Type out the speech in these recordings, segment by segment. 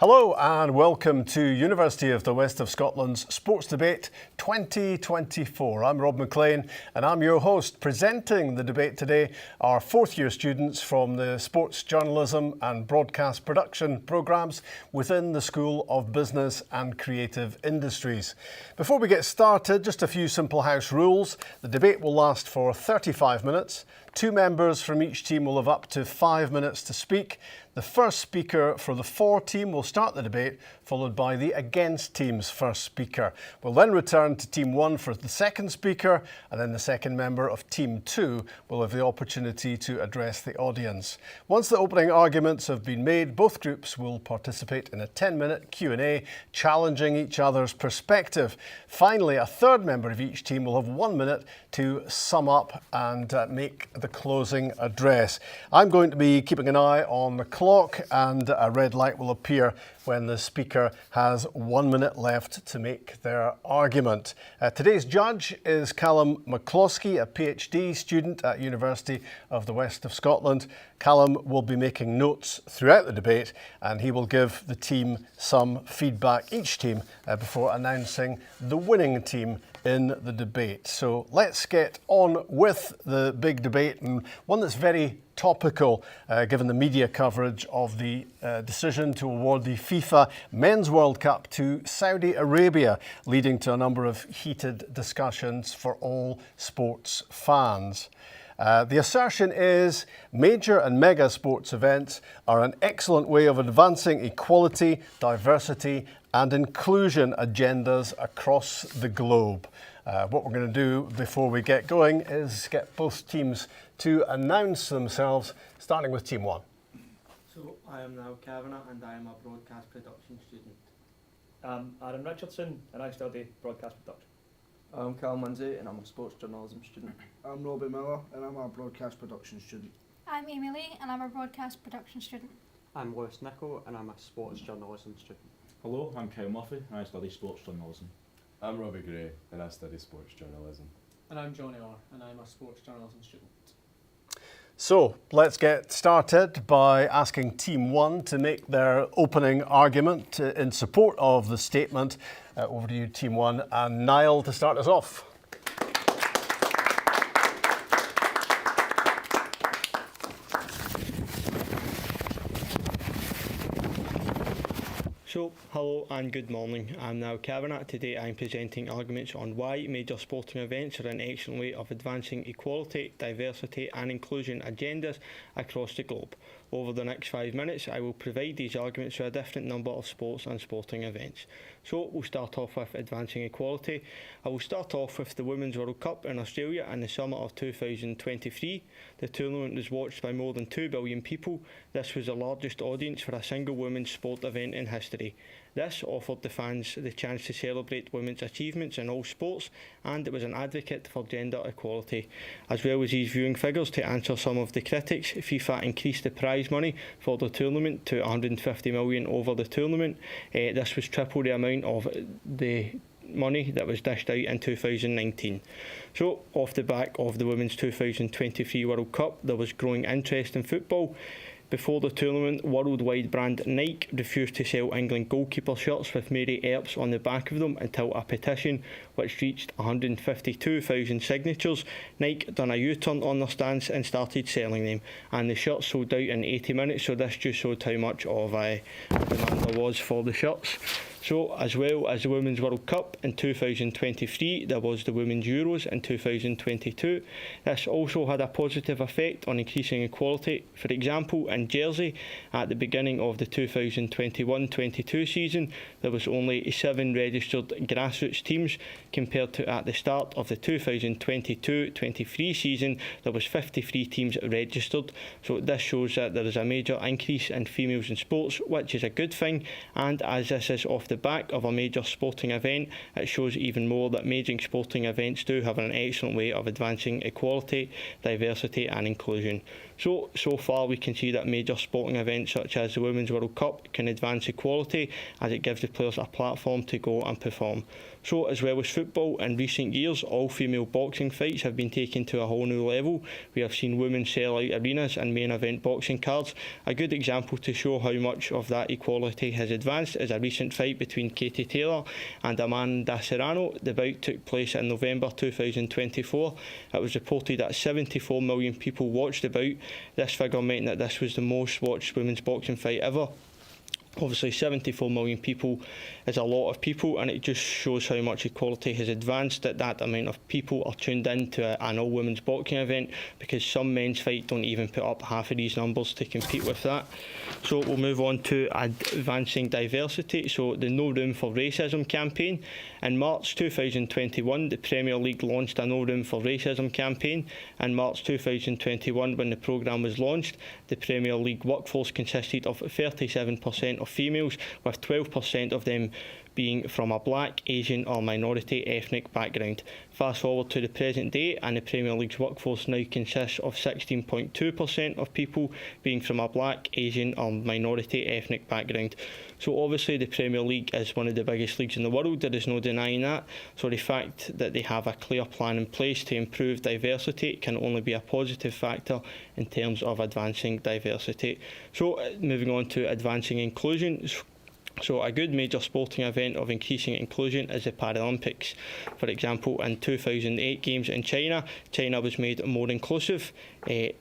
Hello and welcome to University of the West of Scotland's Sports Debate 2024. I'm Rob McLean and I'm your host. Presenting the debate today are fourth year students from the Sports Journalism and Broadcast Production programmes within the School of Business and Creative Industries. Before we get started, just a few simple house rules. The debate will last for 35 minutes. Two members from each team will have up to 5 minutes to speak. The first speaker for the for team will start the debate, followed by the against team's first speaker. We'll then return to team one for the second speaker, and then the second member of team two will have the opportunity to address the audience. Once the opening arguments have been made, both groups will participate in a 10-minute Q&A, challenging each other's perspective. Finally, a third member of each team will have 1 minute to sum up and make the closing address. I'm going to be keeping an eye on the clock, and a red light will appear when the speaker has 1 minute left to make their argument. Today's judge is Callum McCloskey, a PhD student at University of the West of Scotland. Callum will be making notes throughout the debate, and he will give the team some feedback, each team, before announcing the winning team in the debate. So let's get on with the big debate, and one that's very topical given the media coverage of the decision to award the FIFA Men's World Cup to Saudi Arabia, leading to a number of heated discussions for all sports fans. The assertion is major and mega sports events are an excellent way of advancing equality, diversity and inclusion agendas across the globe. What we're going to do before we get going is get both teams to announce themselves, starting with team one. So I am now Kavanagh and I am a broadcast production student. I'm Aaron Richardson and I study broadcast production. I'm Cal Lindsay and I'm a sports journalism student. I'm Robbie Miller and I'm a broadcast production student. I'm Amy Lee and I'm a broadcast production student. I'm Lewis Nichol and I'm a sports journalism student. Hello, I'm Kyle Murphy and I study sports journalism. I'm Robbie Gray and I study sports journalism. And I'm Johnny Orr and I'm a sports journalism student. So let's get started by asking Team 1 to make their opening argument in support of the statement. Over to you, Team 1, and Niall to start us off. So, hello and good morning. I'm now Kavanagh. Today I'm presenting arguments on why major sporting events are an excellent way of advancing equality, diversity and inclusion agendas across the globe. Over the next 5 minutes I will provide these arguments for a different number of sports and sporting events. So we'll start off with advancing equality. I will start off with the Women's World Cup in Australia in the summer of 2023. The tournament was watched by more than 2 billion people. This was the largest audience for a single women's sport event in history. This offered the fans the chance to celebrate women's achievements in all sports, and it was an advocate for gender equality. As well as these viewing figures, to answer some of the critics, FIFA increased the prize money for the tournament to 150 million over the tournament. This was triple the amount of the money that was dished out in 2019. So, off the back of the Women's 2023 World Cup, there was growing interest in football. Before the tournament, worldwide brand Nike refused to sell England goalkeeper shirts with Mary Earps on the back of them until a petition, which reached 152,000 signatures. Nike done a U-turn on their stance and started selling them, and the shirts sold out in 80 minutes, so this just showed how much of a demand there was for the shirts. So, as well as the Women's World Cup in 2023, there was the Women's Euros in 2022. This also had a positive effect on increasing equality. For example, in Jersey, at the beginning of the 2021-22 season, there was only 7 registered grassroots teams, compared to at the start of the 2022-23 season, there was 53 teams registered. So this shows that there is a major increase in females in sports, which is a good thing, and as this is off the back of a major sporting event, it shows even more that major sporting events do have an excellent way of advancing equality, diversity and inclusion. So far we can see that major sporting events such as the Women's World Cup can advance equality, as it gives the players a platform to go and perform. So, as well as football, in recent years, all-female boxing fights have been taken to a whole new level. We have seen women sell out arenas and main event boxing cards. A good example to show how much of that equality has advanced is a recent fight between Katie Taylor and Amanda Serrano. The bout took place in November 2024. It was reported that 74 million people watched the bout. This figure meant that this was the most watched women's boxing fight ever. Obviously, 74 million people is a lot of people, and it just shows how much equality has advanced, that that amount of people are tuned in to an all-women's boxing event, because some men's fight don't even put up half of these numbers to compete with that. So we'll move on to advancing diversity. So the No Room for Racism campaign. In March 2021, the Premier League launched a No Room for Racism campaign. In March 2021, when the programme was launched, the Premier League workforce consisted of 37% of females, with 12% of them being from a black, Asian or minority ethnic background. Fast forward to the present day, and the Premier League's workforce now consists of 16.2% of people being from a black, Asian or minority ethnic background. So obviously the Premier League is one of the biggest leagues in the world, there is no denying that. So the fact that they have a clear plan in place to improve diversity can only be a positive factor in terms of advancing diversity. So moving on to advancing inclusion. So a good major sporting event of increasing inclusion is the Paralympics. For example, in 2008 Games in China, China was made more inclusive.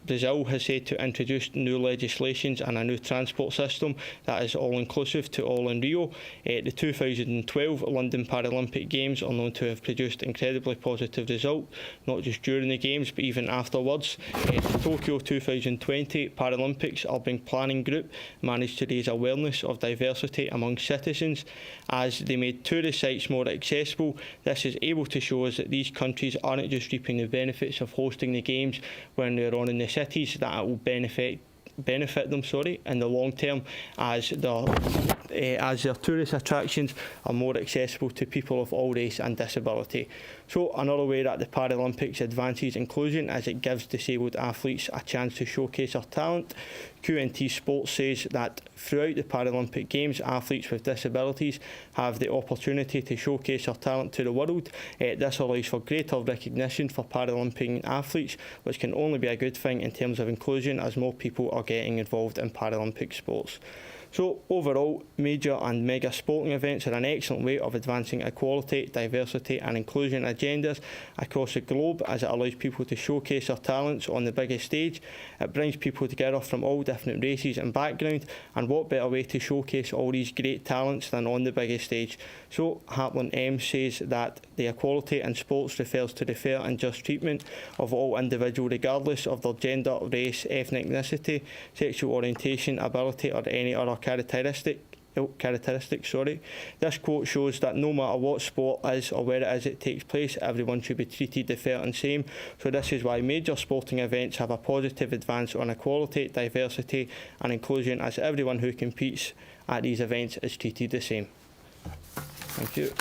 Brazil has said to introduce new legislations and a new transport system that is all-inclusive to all in Rio. The 2012 London Paralympic Games are known to have produced incredibly positive results, not just during the Games but even afterwards. The Tokyo 2020 Paralympics Urban Planning Group managed to raise awareness of diversity among citizens as they made tourist sites more accessible. This is able to show us that these countries aren't just reaping the benefits of hosting the Games when they're on in the cities, that it will benefit them in the long term as their tourist attractions are more accessible to people of all race and disability. So another way that the Paralympics advances inclusion is it gives disabled athletes a chance to showcase their talent. QNT Sports says that throughout the Paralympic Games, athletes with disabilities have the opportunity to showcase their talent to the world. This allows for greater recognition for Paralympic athletes, which can only be a good thing in terms of inclusion as more people are getting involved in Paralympic sports. So overall, major and mega sporting events are an excellent way of advancing equality, diversity and inclusion agendas across the globe, as it allows people to showcase their talents on the biggest stage. It brings people together from all different races and backgrounds, and what better way to showcase all these great talents than on the biggest stage. So Hartland M says that the equality in sports refers to the fair and just treatment of all individuals regardless of their gender, race, ethnicity, sexual orientation, ability or any other characteristics. This quote shows that no matter what sport is or where it is it takes place, everyone should be treated the fair and same. So this is why major sporting events have a positive advance on equality, diversity and inclusion, as everyone who competes at these events is treated the same. Thank you.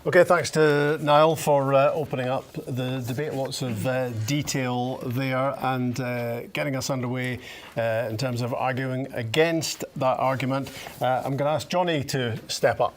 Okay, thanks to Niall for opening up the debate. Lots of detail there and getting us underway in terms of arguing against that argument. I'm going to ask Johnny to step up.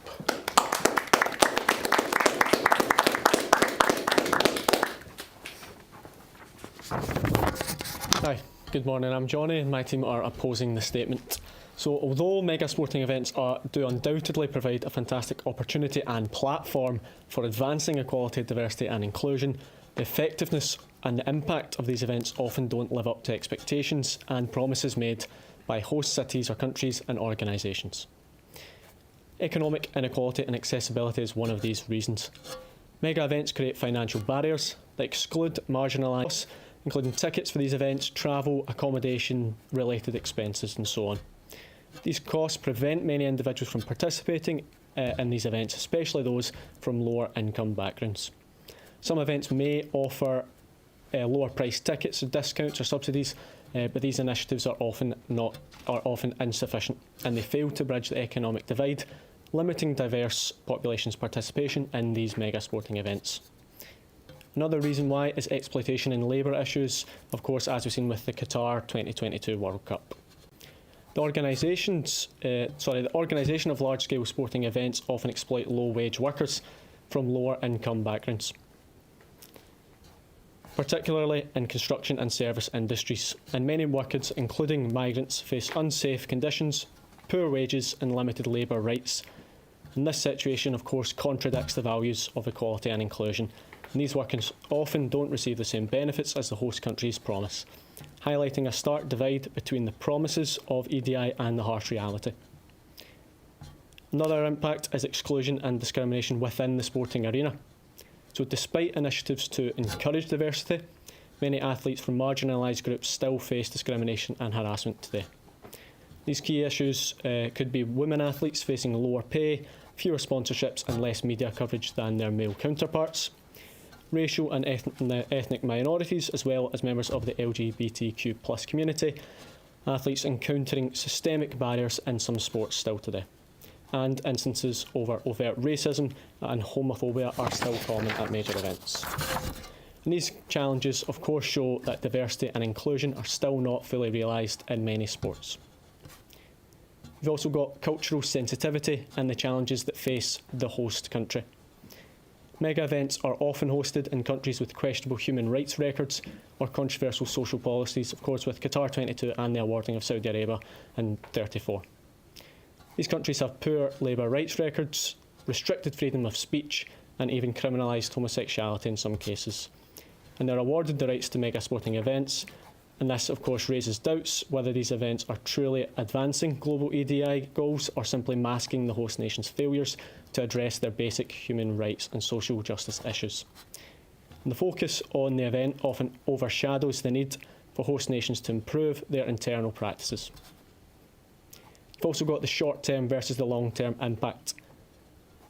Hi, good morning. I'm Johnny and my team are opposing the statement. So although mega sporting events do undoubtedly provide a fantastic opportunity and platform for advancing equality, diversity and inclusion, the effectiveness and the impact of these events often don't live up to expectations and promises made by host cities or countries and organisations. Economic inequality and accessibility is one of these reasons. Mega events create financial barriers that exclude marginalised, including tickets for these events, travel, accommodation, related expenses and so on. These costs prevent many individuals from participating in these events, especially those from lower income backgrounds. Some events may offer lower priced tickets or discounts or subsidies, but these initiatives are often insufficient, and they fail to bridge the economic divide, limiting diverse populations' participation in these mega sporting events. Another reason why is exploitation and labour issues, of course, as we've seen with the Qatar 2022 World Cup. The organisation of large-scale sporting events often exploit low-wage workers from lower income backgrounds, particularly in construction and service industries, and many workers, including migrants, face unsafe conditions, poor wages and limited labour rights. And this situation, of course, contradicts the values of equality and inclusion, and these workers often don't receive the same benefits as the host countries promise, highlighting a stark divide between the promises of EDI and the harsh reality. Another impact is exclusion and discrimination within the sporting arena. So despite initiatives to encourage diversity, many athletes from marginalised groups still face discrimination and harassment today. These key issues could be women athletes facing lower pay, fewer sponsorships and less media coverage than their male counterparts, racial and ethnic minorities, as well as members of the LGBTQ+ community, athletes encountering systemic barriers in some sports still today, and instances of overt racism and homophobia are still common at major events. And these challenges, of course, show that diversity and inclusion are still not fully realised in many sports. We've also got cultural sensitivity and the challenges that face the host country. Mega events are often hosted in countries with questionable human rights records or controversial social policies, of course with Qatar 22 and the awarding of Saudi Arabia in 34. These countries have poor labour rights records, restricted freedom of speech and even criminalised homosexuality in some cases. And they're awarded the rights to mega sporting events, and this of course raises doubts whether these events are truly advancing global EDI goals or simply masking the host nation's failures to address their basic human rights and social justice issues. And the focus on the event often overshadows the need for host nations to improve their internal practices. We've also got the short-term versus the long-term impact.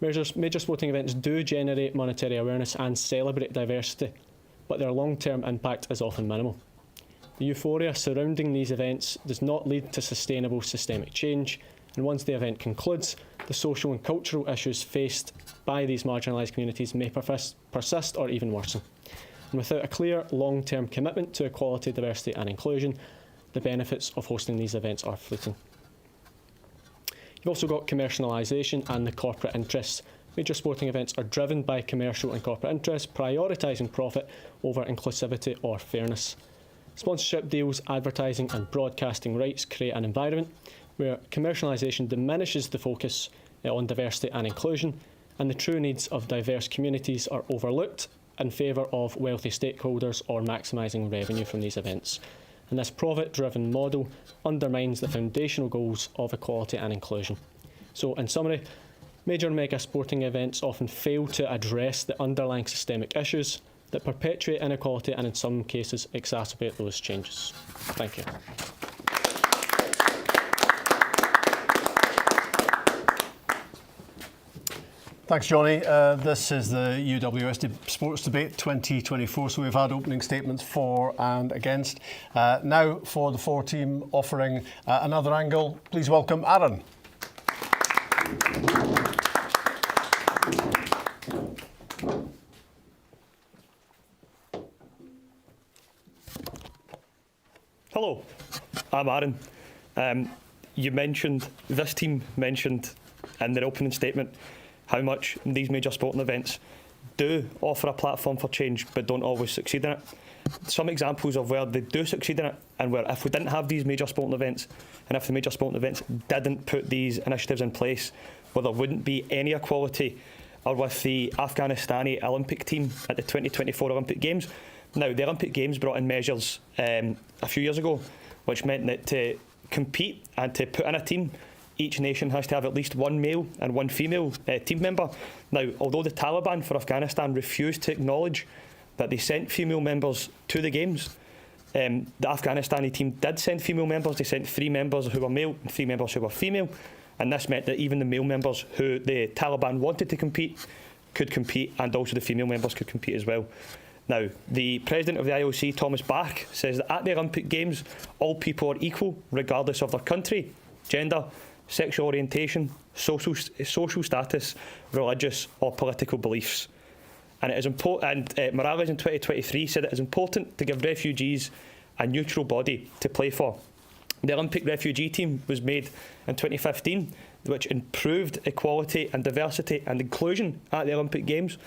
Major sporting events do generate monetary awareness and celebrate diversity, but their long-term impact is often minimal. The euphoria surrounding these events does not lead to sustainable systemic change, and once the event concludes, the social and cultural issues faced by these marginalised communities may persist or even worsen. And without a clear long-term commitment to equality, diversity and inclusion, the benefits of hosting these events are fleeting. You've also got commercialisation and the corporate interests. Major sporting events are driven by commercial and corporate interests, prioritising profit over inclusivity or fairness. Sponsorship deals, advertising and broadcasting rights create an environment where commercialisation diminishes the focus on diversity and inclusion, and the true needs of diverse communities are overlooked in favour of wealthy stakeholders or maximising revenue from these events. And this profit-driven model undermines the foundational goals of equality and inclusion. So, in summary, major mega sporting events often fail to address the underlying systemic issues that perpetuate inequality and in some cases exacerbate those changes. Thank you. Thanks, Johnny. This is the UWS Sports Debate 2024, so we've had opening statements for and against. Now for the four team offering another angle, please welcome Aaron. Hello, I'm Aaron. This team mentioned in their opening statement how much these major sporting events do offer a platform for change but don't always succeed in it. Some examples of where they do succeed in it, and where if we didn't have these major sporting events and if the major sporting events didn't put these initiatives in place, well, there wouldn't be any equality, are with the Afghanistani Olympic team at the 2024 Olympic Games. Now, the Olympic Games brought in measures a few years ago which meant that to compete and to put in a team, each nation has to have at least one male and one female team member. Now, although the Taliban for Afghanistan refused to acknowledge that they sent female members to the Games, the Afghanistani team did send female members. They sent 3 members who were male and 3 members who were female, and this meant that even the male members who the Taliban wanted to compete could compete, and also the female members could compete as well. Now, the president of the IOC, Thomas Bach, says that at the Olympic Games, all people are equal, regardless of their country, gender, sexual orientation, social status, religious or political beliefs. And it is important. And Morales in 2023 said it is important to give refugees a neutral body to play for. The Olympic refugee team was made in 2015, which improved equality and diversity and inclusion at the Olympic Games,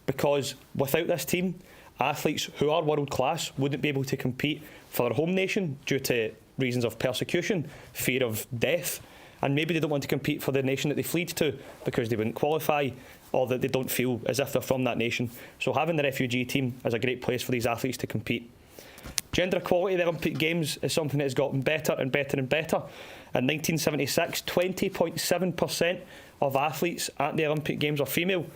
because without this team, athletes who are world class wouldn't be able to compete for their home nation due to reasons of persecution, fear of death, and maybe they don't want to compete for the nation that they fled to because they wouldn't qualify, or that they don't feel as if they're from that nation. So having the refugee team is a great place for these athletes to compete. Gender equality at the Olympic Games is something that has gotten better and better and better. In 1976, 20.7% of athletes at the Olympic Games are female.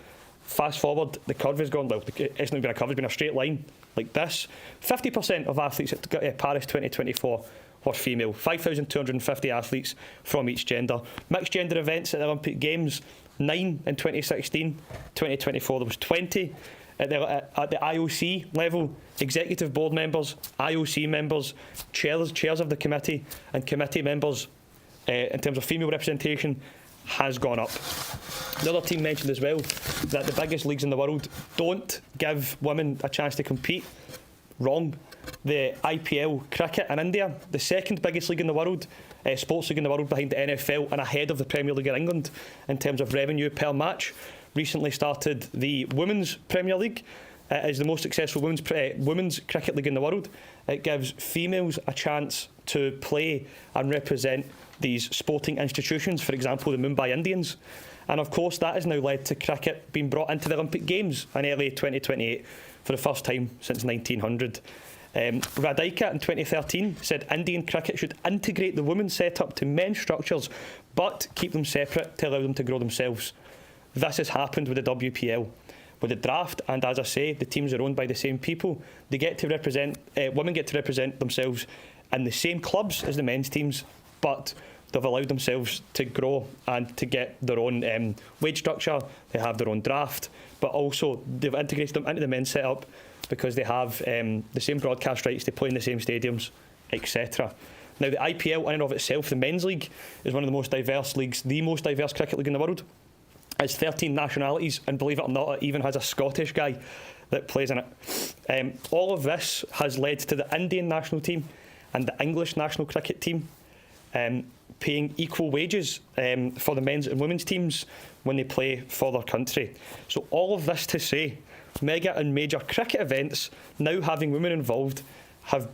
Fast forward, the curve has gone, well, it's not been a curve, it's been a straight line like this. 50% of athletes at Paris 2024 were female. 5,250 athletes from each gender. Mixed gender events at the Olympic Games, 9 in 2016. 2024 there was 20. At the IOC level, executive board members, IOC members, chairs of the committee and committee members in terms of female representation has gone up. The other team mentioned as well that the biggest leagues in the world don't give women a chance to compete. Wrong. The IPL cricket in India, the second biggest league in the world, sports league in the world behind the NFL and ahead of the Premier League in England in terms of revenue per match, recently started the Women's Premier League. It is the most successful women's cricket league in the world. It gives females a chance to play and represent these sporting institutions, for example, the Mumbai Indians. And of course, that has now led to cricket being brought into the Olympic Games in early 2028 for the first time since 1900. Radhika in 2013 said Indian cricket should integrate the women's setup to men's structures, but keep them separate to allow them to grow themselves. This has happened with the WPL. With the draft, and as I say, the teams are owned by the same people. They get to represent, women get to represent themselves in the same clubs as the men's teams, but they've allowed themselves to grow and to get their own wage structure. They have their own draft, but also they've integrated them into the men's setup because they have the same broadcast rights, they play in the same stadiums, etc. Now, the IPL in and of itself, the men's league, is one of the most diverse leagues, the most diverse cricket league in the world. It's 13 nationalities, and believe it or not, it even has a Scottish guy that plays in it. All of this has led to the Indian national team and the English national cricket team paying equal wages for the men's and women's teams when they play for their country. So all of this to say, mega and major cricket events now having women involved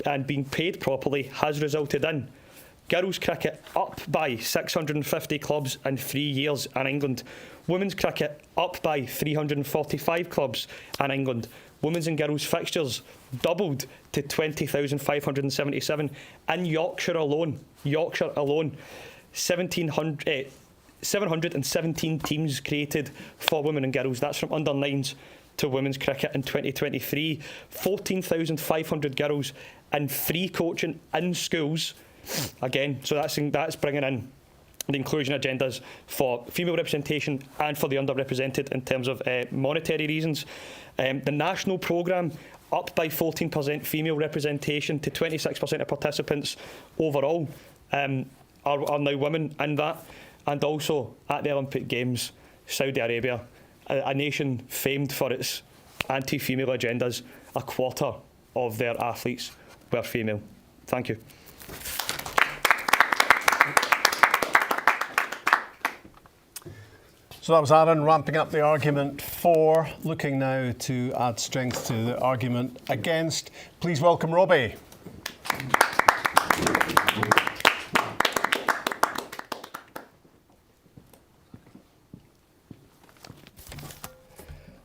and being paid properly has resulted in girls' cricket up by 650 clubs in 3 years in England. Women's cricket up by 345 clubs in England. Women's and girls' fixtures doubled to 20,577 in Yorkshire alone. 717 teams created for women and girls. That's from under 9s to women's cricket in 2023. 14,500 girls in free coaching in schools. Again, so that's bringing in the inclusion agendas for female representation and for the underrepresented in terms of monetary reasons. The national programme up by 14% female representation to 26% of participants overall are now women in that. And also at the Olympic Games, Saudi Arabia, a nation famed for its anti-female agendas, a quarter of their athletes were female. Thank you. So that was Aaron ramping up the argument for. Looking now to add strength to the argument against. Please welcome Robbie.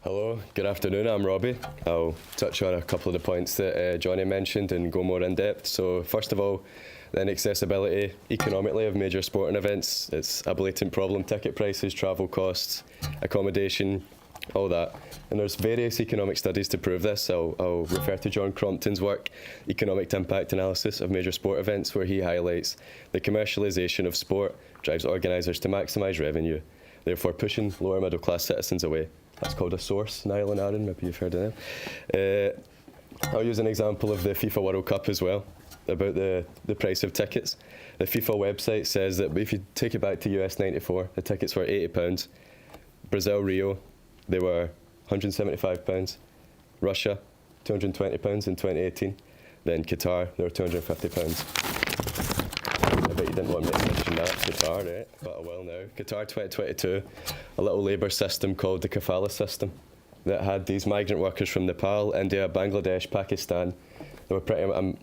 Hello, good afternoon, I'm Robbie. I'll touch on a couple of the points that Johnny mentioned and go more in depth. So first of all, the inaccessibility economically of major sporting events. It's a blatant problem. Ticket prices, travel costs, accommodation, all that. And there's various economic studies to prove this. I'll refer to John Crompton's work, Economic Impact Analysis of Major Sport Events, where he highlights the commercialisation of sport drives organisers to maximise revenue, therefore pushing lower middle class citizens away. That's called a source, Niall and Aaron, maybe you've heard of them. I'll use an example of the FIFA World Cup as well, about the price of tickets. The FIFA website says that if you take it back to US 94, the tickets were £80. Brazil, Rio, they were £175. Russia, £220 in 2018. Then Qatar, they were £250. you didn't want me to mention that, Qatar, right? But I will now. Qatar 2022, a little labour system called the kafala system that had these migrant workers from Nepal, India, Bangladesh, Pakistan. They were pretty, I'm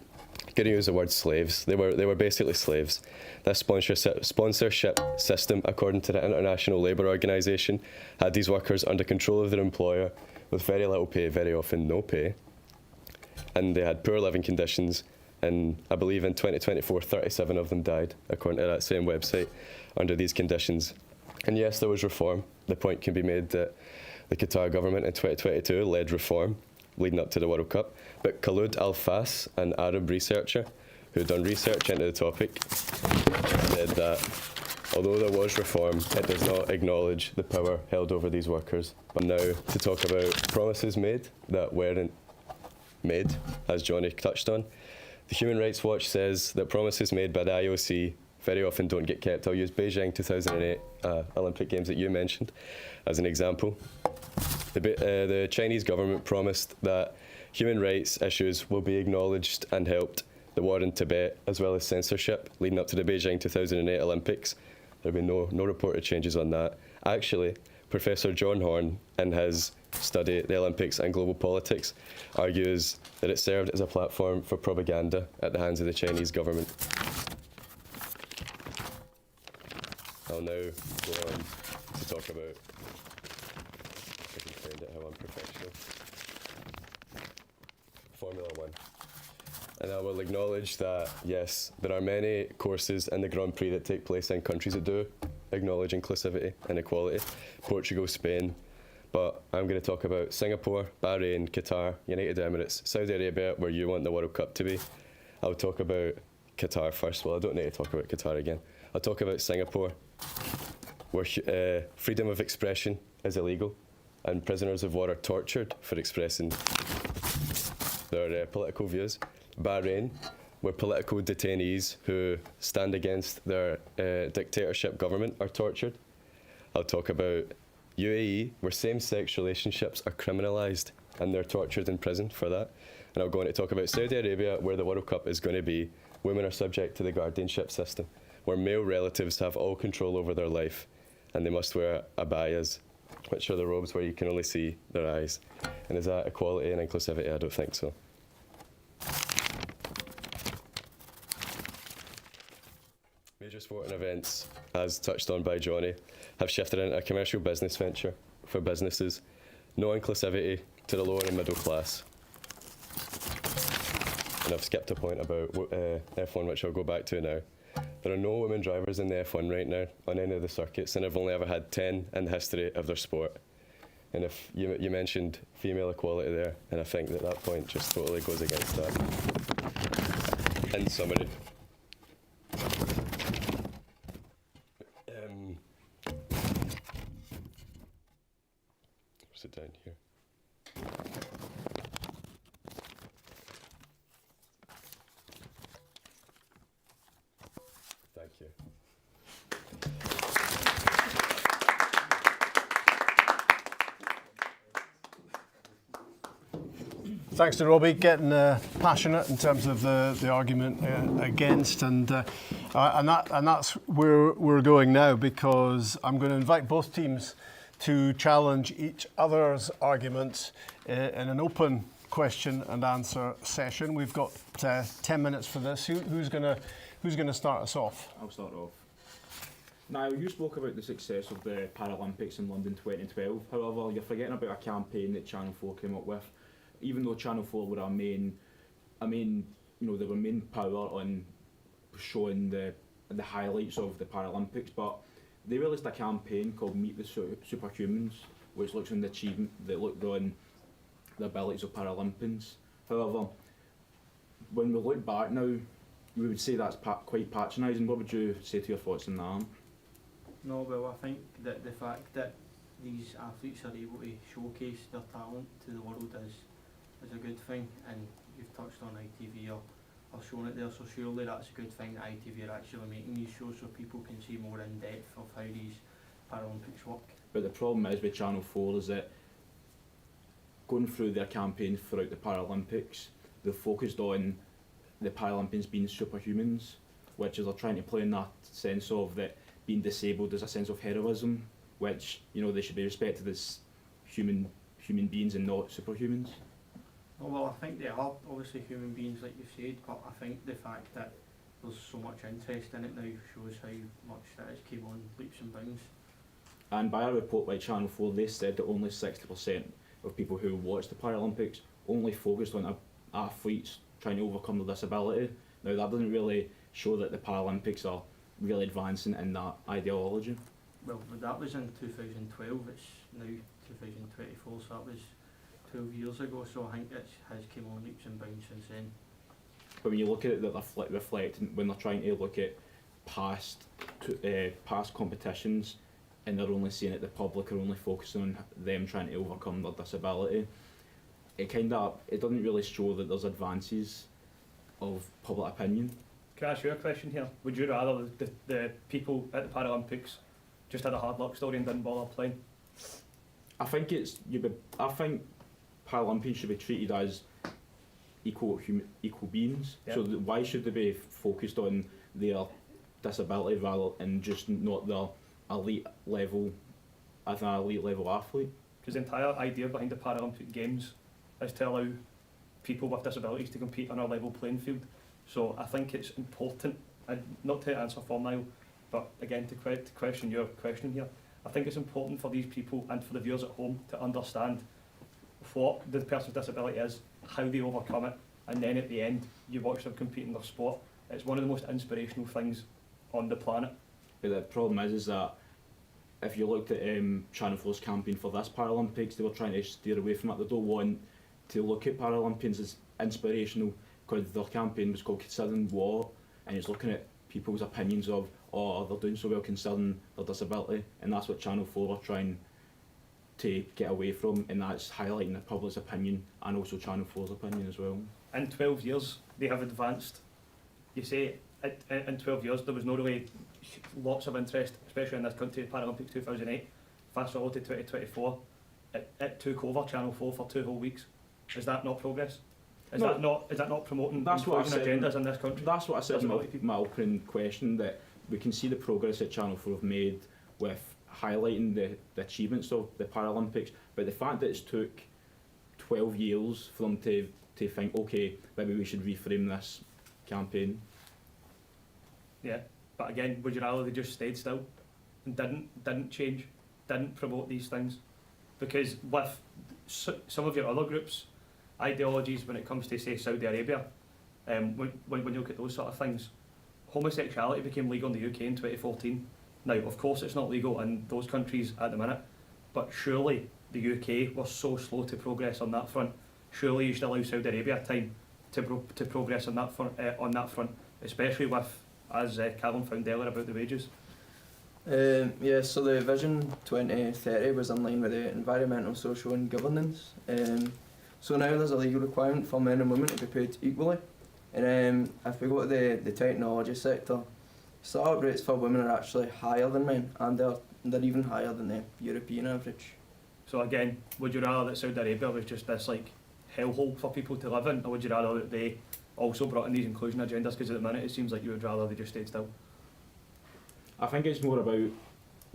going to use the word slaves. They were basically slaves. This sponsorship system, according to the International Labour Organization, had these workers under control of their employer with very little pay, very often no pay. And they had poor living conditions. And I believe in 2024, 37 of them died, according to that same website, under these conditions. And yes, there was reform. The point can be made that the Qatar government in 2022 led reform leading up to the World Cup. But Khalid Al-Fas, an Arab researcher who'd done research into the topic, said that although there was reform, it does not acknowledge the power held over these workers. But now to talk about promises made that weren't made, as Johnny touched on. The Human Rights Watch says that promises made by the IOC very often don't get kept. I'll use Beijing 2008 Olympic Games that you mentioned as an example. The Chinese government promised that human rights issues will be acknowledged and helped. The war in Tibet, as well as censorship leading up to the Beijing 2008 Olympics. There have been no reported changes on that. Actually, Professor John Horn, in his study, The Olympics and Global Politics, argues that it served as a platform for propaganda at the hands of the Chinese government. I'll now go on to talk about, if I can find it, how unprofessional, Formula One. And I will acknowledge that, yes, there are many courses in the Grand Prix that take place in countries that do acknowledge inclusivity and equality. Portugal, Spain. But I'm going to talk about Singapore, Bahrain, Qatar, United Emirates, Saudi Arabia, where you want the World Cup to be. I'll talk about Qatar first. Well, I don't need to talk about Qatar again. I'll talk about Singapore, where freedom of expression is illegal and prisoners of war are tortured for expressing their political views. Bahrain, where political detainees who stand against their dictatorship government are tortured. I'll talk about UAE, where same-sex relationships are criminalised and they're tortured in prison for that. And I'll go on to talk about Saudi Arabia, where the World Cup is going to be. Women are subject to the guardianship system, where male relatives have all control over their life and they must wear abayas, which are the robes where you can only see their eyes. And is that equality and inclusivity? I don't think so. Major sporting events, as touched on by Johnny, have shifted into a commercial business venture for businesses. No inclusivity to the lower and middle class. And I've skipped a point about F1, which I'll go back to now. There are no women drivers in the F1 right now on any of the circuits, and have only ever had 10 in the history of their sport. And if you mentioned female equality there, and I think that point just totally goes against that. In summary. Sit down here. Thank you. Thanks to Robbie, getting passionate in terms of the argument against, and that's where we're going now, because I'm going to invite both teams to challenge each other's arguments in an open question and answer session. We've got 10 minutes for this. Who's going to start us off? I'll start off. Now, you spoke about the success of the Paralympics in London 2012. However, you're forgetting about a campaign that Channel 4 came up with. Even though Channel 4 were our main, they were main power on showing the highlights of the Paralympics, but they released a campaign called Meet the Superhumans, which looks on the achievement, that looked on the abilities of Paralympians. However, when we look back now, we would say that's quite patronising. What would you say to your thoughts on that? No, well, I think that the fact that these athletes are able to showcase their talent to the world is a good thing, and you've touched on ITV or shown it there, so surely that's a good thing that ITV are actually making these shows so people can see more in depth of how these Paralympics work. But the problem is with Channel 4 is that going through their campaign throughout the Paralympics, they focused on the Paralympians being superhumans, which is they're trying to play in that sense of that being disabled is a sense of heroism, which, you know, they should be respected as human beings and not superhumans. Oh, well, I think they are obviously human beings, like you've said, but I think the fact that there's so much interest in it now shows how much that has came on leaps and bounds. And by a report by Channel 4, they said that only 60% of people who watch the Paralympics only focused on athletes trying to overcome their disability. Now, that doesn't really show that the Paralympics are really advancing in that ideology. Well, that was in 2012, it's now 2024, so that was 12 years ago, so I think it has came on leaps and bounds since then. But when you look at it, they're reflecting when they're trying to look at past competitions, and they're only seeing it, the public are only focusing on them trying to overcome their disability. It doesn't really show that there's advances of public opinion. Can I ask you a question here? Would you rather the people at the Paralympics just had a hard luck story and didn't bother playing? I think Paralympians should be treated as equal beings. Yep. So why should they be focused on their disability rather and just not their elite level as an elite level athlete? Because the entire idea behind the Paralympic Games is to allow people with disabilities to compete on a level playing field. So I think it's important, and not to answer for Niall, but again to question your question here, I think it's important for these people and for the viewers at home to understand what the person's disability is, how they overcome it, and then at the end you watch them compete in their sport. It's one of the most inspirational things on the planet. But the problem is that if you looked at Channel 4's campaign for this Paralympics, they were trying to steer away from it. They don't want to look at Paralympians as inspirational, because their campaign was called Considering What, and it's looking at people's opinions of, oh, they're doing so well considering their disability, and that's what Channel 4 are trying to get away from, and that's highlighting the public's opinion and also Channel 4's opinion as well. In 12 years they have advanced. You say in 12 years there was no really lots of interest, especially in this country. Paralympics 2008, fast forward to 2024, it took over Channel 4 for 2 whole weeks. Is that not progress? Is that not promoting inclusion agendas in this country? That's what I said in my opening question, that we can see the progress that Channel 4 have made with highlighting the achievements of the Paralympics, but the fact that it's took 12 years for them to think, okay, maybe we should reframe this campaign. Yeah, but again, would you rather they just stayed still and didn't change, didn't promote these things? Because with some of your other groups' ideologies when it comes to, say, Saudi Arabia, when you look at those sort of things, homosexuality became legal in the UK in 2014. Now, of course, it's not legal in those countries at the minute, but surely the UK was so slow to progress on that front. Surely you should allow Saudi Arabia time to progress on that front, especially with, as Callum found earlier about the wages. Yeah, so the Vision 2030 was in line with the environmental, social and governance. So now there's a legal requirement for men and women to be paid equally. And if we go to the technology sector, startup rates for women are actually higher than men, and they're even higher than the European average. So again, would you rather that Saudi Arabia was just this like hellhole for people to live in, or would you rather that they also brought in these inclusion agendas? Because at the minute it seems like you would rather they just stayed still. I think it's more about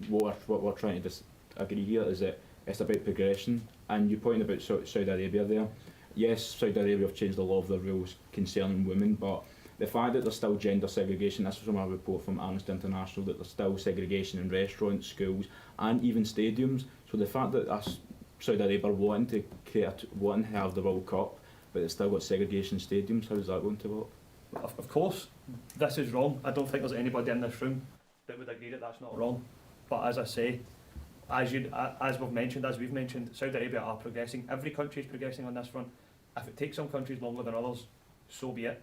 what we're trying to agree here is that it's about progression. And you pointed about Saudi Arabia there. Yes, Saudi Arabia have changed a lot of their rules concerning women, but the fact that there's still gender segregation, this was from a report from Amnesty International, that there's still segregation in restaurants, schools and even stadiums. So the fact that Saudi Arabia wanting to have the World Cup, but it's still got segregation in stadiums, how is that going to work? Of course, this is wrong. I don't think there's anybody in this room that would agree that that's not wrong. But as I say, as we've mentioned, Saudi Arabia are progressing. Every country is progressing on this front. If it takes some countries longer than others, so be it.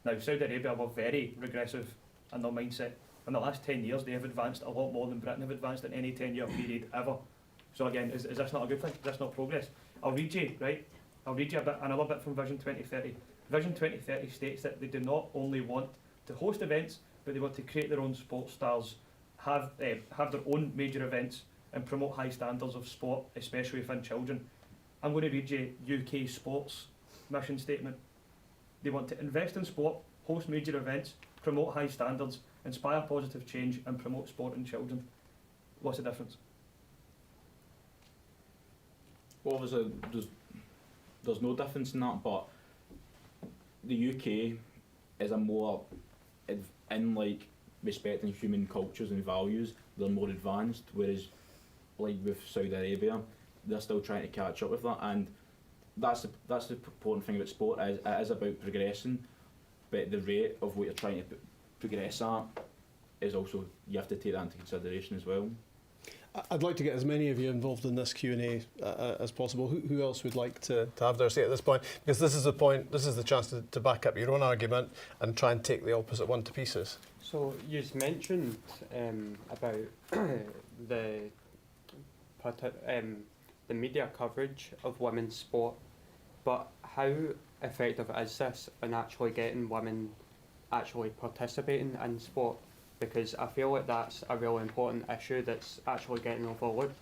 Now, Saudi Arabia were very regressive in their mindset. In the last 10 years, they have advanced a lot more than Britain have advanced in any 10-year period ever. So again, is this not a good thing? Is this not progress? I'll read you another bit from Vision 2030. Vision 2030 states that they do not only want to host events, but they want to create their own sports stars, have their own major events, and promote high standards of sport, especially within children. I'm going to read you UK Sports mission statement. They want to invest in sport host major events, promote high standards, inspire positive change and promote sport in children. What's the difference? Well, there's no difference in that, but the UK is a more, in like respecting human cultures and values, they're more advanced, whereas like with Saudi Arabia, they're still trying to catch up with that, and that's the important thing about sport, is it is about progressing, but the rate of what you're trying to progress at is also, you have to take that into consideration as well. I'd like to get as many of you involved in this Q&A as possible. Who else would like to have their say at this point? Because this is the point, this is the chance to back up your own argument and try and take the opposite one to pieces. So you mentioned about the media coverage of women's sport, but how effective is this in actually getting women actually participating in sport? Because I feel like that's a really important issue that's actually getting overlooked,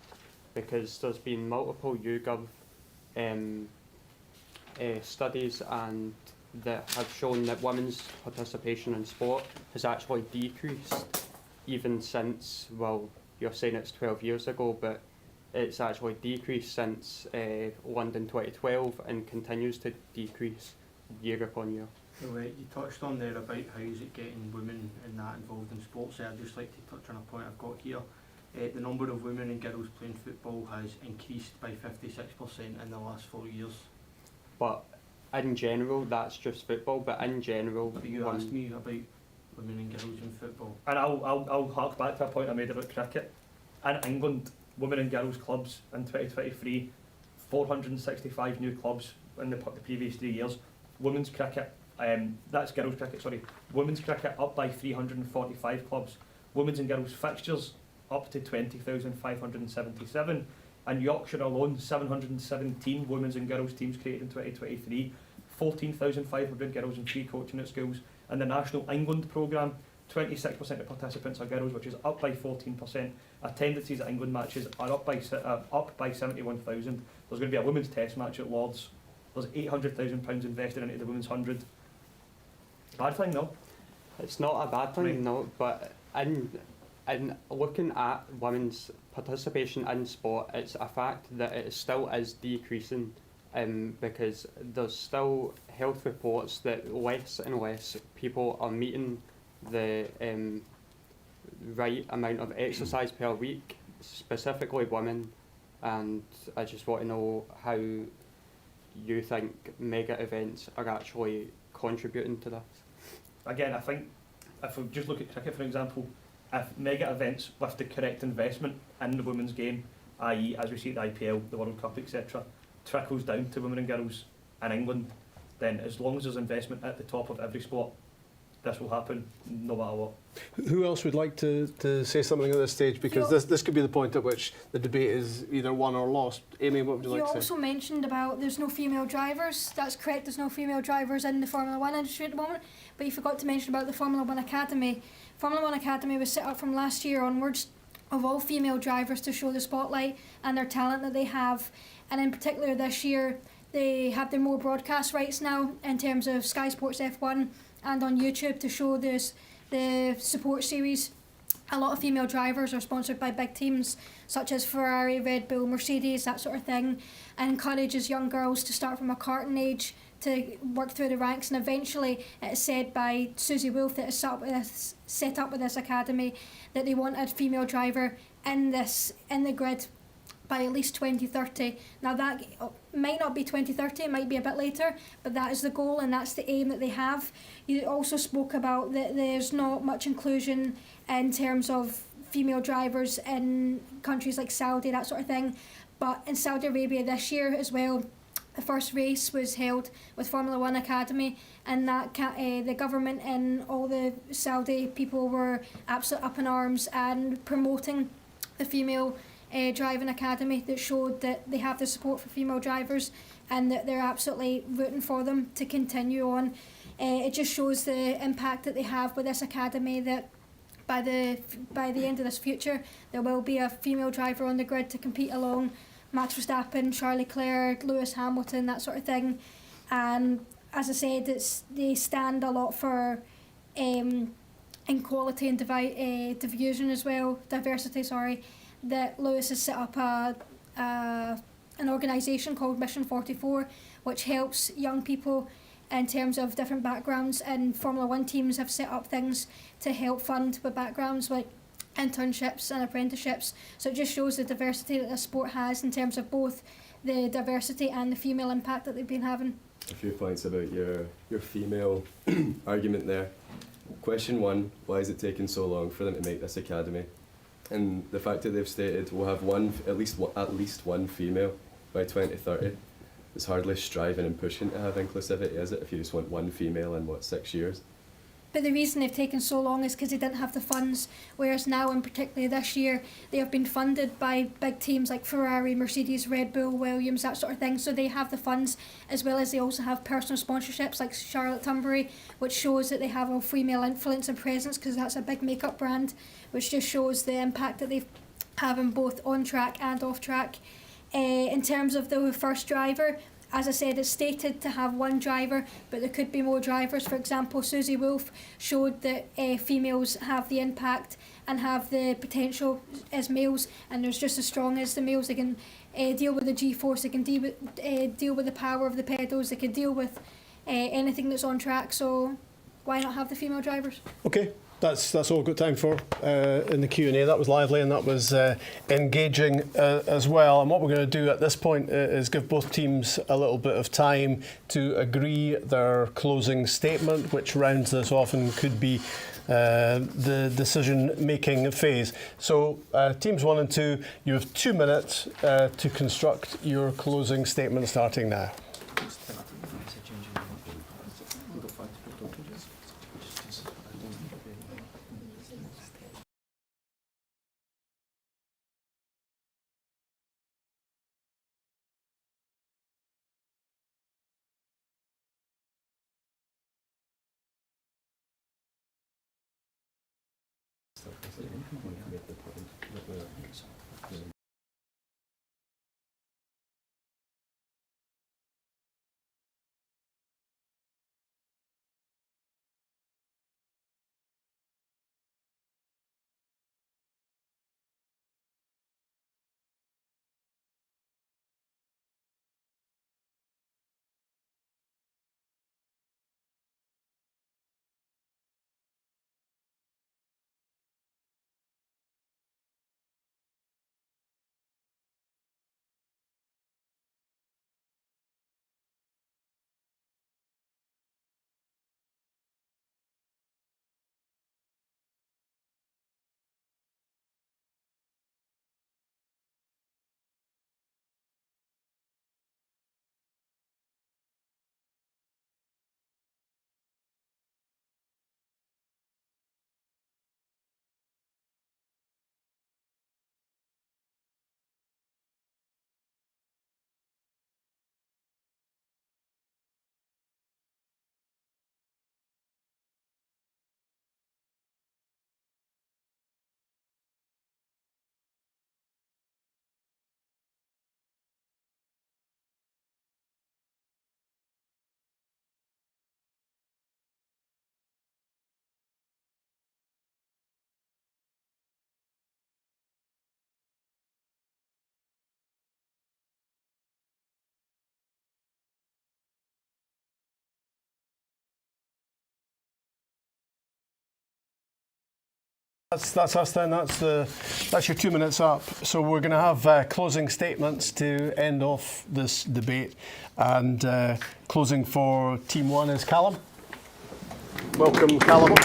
because there's been multiple YouGov studies and that have shown that women's participation in sport has actually decreased even since, well, you're saying it's 12 years ago, but it's actually decreased since London 2012 and continues to decrease year upon year. Well, you touched on there about how is it getting women and that involved in sports. I'd just like to touch on a point I've got here. The number of women and girls playing football has increased by 56% in the last 4 years. But in general, that's just football, but in general... But you asked me about women and girls in football. And I'll hark back to a point I made about cricket. In England, women and girls clubs in 2023, 465 new clubs in the previous 3 years. Women's cricket, that's girls cricket, sorry. Women's cricket up by 345 clubs. Women's and girls fixtures up to 20,577. And Yorkshire alone, 717 women's and girls teams created in 2023. 14,500 girls in free coaching at schools. And the National England programme, 26% of participants are girls, which is up by 14%. Attendances at England matches are up by 71,000. There's going to be a women's test match at Lords. There's £800,000 invested into the women's 100. Bad thing, no? It's not a bad thing, Right. no, but in looking at women's participation in sport, it's a fact that it still is decreasing, because there's still health reports that less and less people are meeting the right amount of exercise per week, specifically women, and I just want to know how you think mega events are actually contributing to this. Again, I think if we just look at cricket, for example, if mega events with the correct investment in the women's game, i.e. as we see at the IPL, the World Cup, etc., trickles down to women and girls in England, then as long as there's investment at the top of every sport, this will happen no matter what. Who else would like to say something at this stage? Because this could be the point at which the debate is either won or lost. Amy, what would you like to say? You also mentioned about there's no female drivers. That's correct, there's no female drivers in the Formula 1 industry at the moment. But you forgot to mention about the Formula 1 Academy. Formula 1 Academy was set up from last year onwards of all female drivers to show the spotlight and their talent that they have. And in particular this year, they have their more broadcast rights now in terms of Sky Sports F1 and on YouTube to show the support series. A lot of female drivers are sponsored by big teams such as Ferrari, Red Bull, Mercedes, that sort of thing, and encourages young girls to start from a karting age to work through the ranks, and eventually it's said by Susie Wolf that is set up with this academy that they want a female driver in the grid by at least 2030. Now that might not be 2030, it might be a bit later, but that is the goal and that's the aim that they have. You also spoke about that there's not much inclusion in terms of female drivers in countries like Saudi, that sort of thing, but in Saudi Arabia this year as well, the first race was held with Formula 1 Academy, and that the government and all the Saudi people were absolutely up in arms and promoting the female driving academy that showed that they have the support for female drivers and that they're absolutely rooting for them to continue on. It just shows the impact that they have with this academy, that by the end of this future there will be a female driver on the grid to compete along Max Verstappen, Charles Leclerc, Lewis Hamilton, that sort of thing. And as I said, they stand a lot for equality and diversity as well. Diversity, sorry. That Lewis has set up an organisation called Mission 44, which helps young people in terms of different backgrounds, and Formula 1 teams have set up things to help fund with backgrounds like internships and apprenticeships. So it just shows the diversity that the sport has in terms of both the diversity and the female impact that they've been having. A few points about your female argument there. Question one, why is it taking so long for them to make this academy? And the fact that they've stated we'll have at least one female by 2030 is hardly striving and pushing to have inclusivity, is it, if you just want one female in 6 years? But the reason they've taken so long is because they didn't have the funds, whereas now, and particularly this year, they have been funded by big teams like Ferrari, Mercedes, Red Bull, Williams, that sort of thing. So they have the funds, as well as they also have personal sponsorships like Charlotte Tilbury, which shows that they have a female influence and presence, because that's a big makeup brand, which just shows the impact that they have in both on track and off track. In terms of the first driver, as I said, it's stated to have one driver, but there could be more drivers. For example, Susie Wolff showed that females have the impact and have the potential as males, and they're just as strong as the males. They can deal with the G-force, they can deal with the power of the pedals, they can deal with anything that's on track. So why not have the female drivers? Okay. That's all we've got time for in the Q&A. That was lively and that was engaging as well. And what we're going to do at this point is give both teams a little bit of time to agree their closing statement, which rounds this off and could be the decision-making phase. So teams 1 and 2, you have 2 minutes to construct your closing statement starting now. That's us then. That's your 2 minutes up. So we're going to have closing statements to end off this debate. And closing for Team 1 is Callum. Welcome, Callum.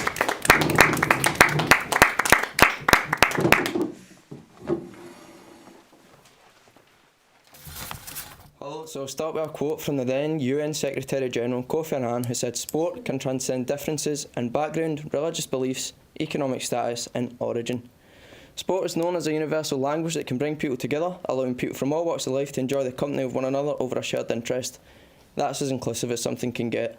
Hello, so I'll start with a quote from the then UN Secretary General Kofi Annan, who said sport can transcend differences in background, religious beliefs, economic status and origin. Sport is known as a universal language that can bring people together, allowing people from all walks of life to enjoy the company of one another over a shared interest. That's as inclusive as something can get.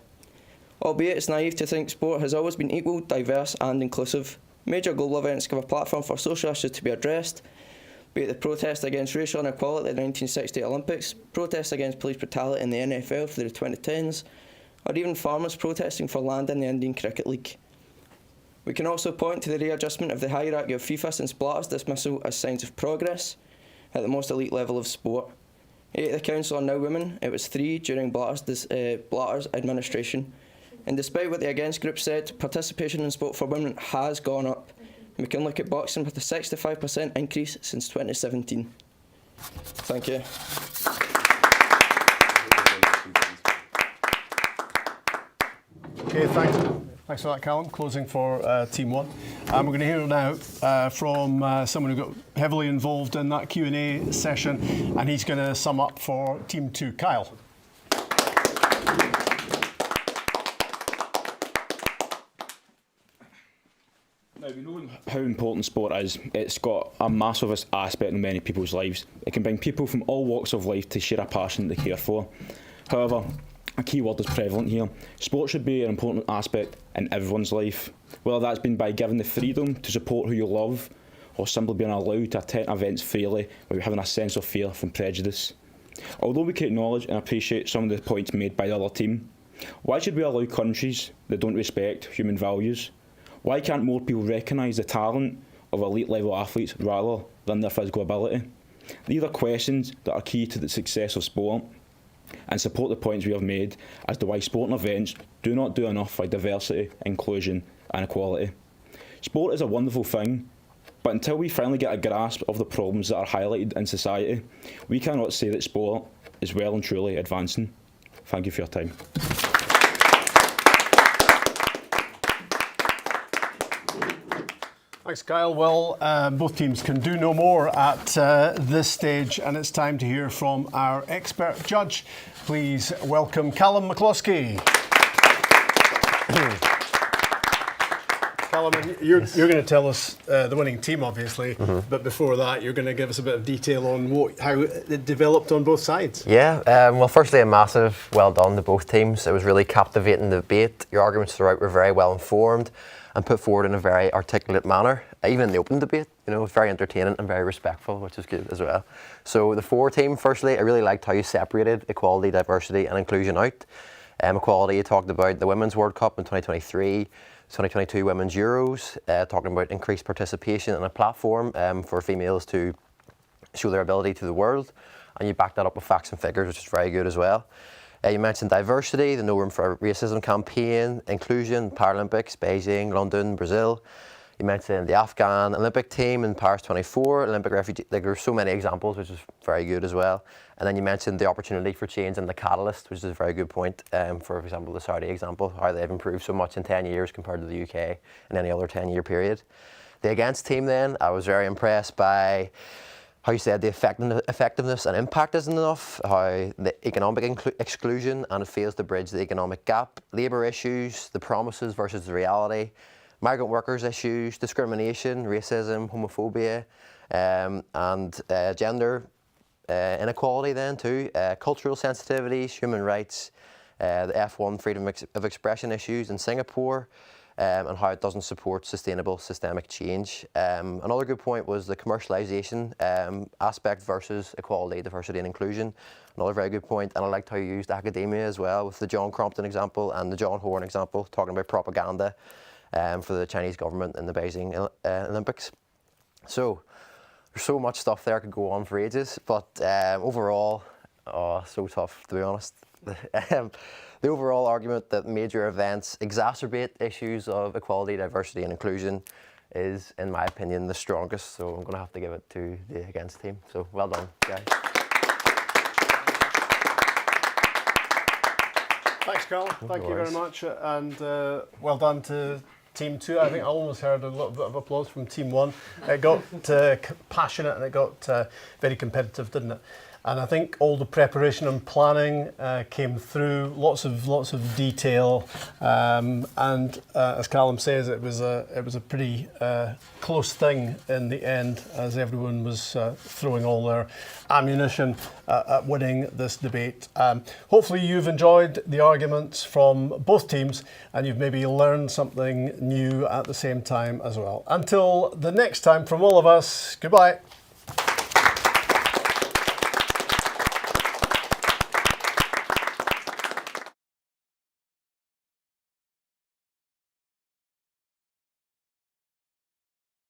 Albeit it's naive to think sport has always been equal, diverse and inclusive. Major global events give a platform for social issues to be addressed, be it the protest against racial inequality at the 1960 Olympics, protests against police brutality in the NFL for the 2010s, or even farmers protesting for land in the Indian Cricket League. We can also point to the readjustment of the hierarchy of FIFA since Blatter's dismissal as signs of progress at the most elite level of sport. 8 of the council are now women. It was 3 during Blatter's administration. And despite what the against group said, participation in sport for women has gone up. And we can look at boxing with a 65% increase since 2017. Thank you. Okay, thanks for that, Callum. Closing for Team 1. We're going to hear now from someone who got heavily involved in that Q&A session, and he's going to sum up for Team 2. Kyle. Now, we know how important sport is. It's got a massive aspect in many people's lives. It can bring people from all walks of life to share a passion they care for. However, a key word is prevalent here. Sport should be an important aspect in everyone's life, whether that's been by giving the freedom to support who you love, or simply being allowed to attend events freely without having a sense of fear from prejudice. Although we can acknowledge and appreciate some of the points made by the other team, why should we allow countries that don't respect human values? Why can't more people recognise the talent of elite level athletes rather than their physical ability? These are questions that are key to the success of sport, and support the points we have made as to why sporting events do not do enough for diversity, inclusion and equality. Sport is a wonderful thing, but until we finally get a grasp of the problems that are highlighted in society, we cannot say that sport is well and truly advancing. Thank you for your time. Thanks, Kyle. Well, both teams can do no more at this stage, and it's time to hear from our expert judge. Please welcome Callum McCloskey. Callum, you're going to tell us the winning team, obviously, but before that, you're going to give us a bit of detail on how it developed on both sides. Yeah, well, firstly, a massive well done to both teams. It was really captivating debate. Your arguments throughout were very well informed and put forward in a very articulate manner. Even in the open debate, it was very entertaining and very respectful, which is good as well. So the 4 team, firstly, I really liked how you separated equality, diversity and inclusion out. Equality, you talked about the Women's World Cup in 2023, 2022 Women's Euros, talking about increased participation and a platform for females to show their ability to the world. And you backed that up with facts and figures, which is very good as well. You mentioned diversity, the No Room for Racism campaign, inclusion, Paralympics, Beijing, London, Brazil. You mentioned the Afghan Olympic team in Paris 24, Olympic refugee. There are so many examples, which is very good as well. And then you mentioned the opportunity for change and the catalyst, which is a very good point. For example, the Saudi example, how they've improved so much in 10 years compared to the UK in any other 10-year period. The against team then, I was very impressed by how you said the effectiveness and impact isn't enough, how the economic exclusion and it fails to bridge the economic gap, labour issues, the promises versus the reality, migrant workers issues, discrimination, racism, homophobia, and gender inequality then too, cultural sensitivities, human rights, the F1 freedom of expression issues in Singapore, and how it doesn't support sustainable systemic change. Another good point was the commercialisation aspect versus equality, diversity and inclusion. Another very good point, and I liked how you used academia as well with the John Crompton example and the John Horn example, talking about propaganda for the Chinese government in the Beijing Olympics. So there's so much stuff there, I could go on for ages, but overall, so tough to be honest. The overall argument that major events exacerbate issues of equality, diversity and inclusion is, in my opinion, the strongest. So I'm going to have to give it to the against team. So well done, guys. Thanks, Carl. Thank you very much. And well done to Team 2. I think I almost heard a little bit of applause from Team 1. It got passionate and it got very competitive, didn't it? And I think all the preparation and planning came through, lots of detail, and as Callum says, it was a pretty close thing in the end, as everyone was throwing all their ammunition at winning this debate. Hopefully you've enjoyed the arguments from both teams, and you've maybe learned something new at the same time as well. Until the next time, from all of us, goodbye.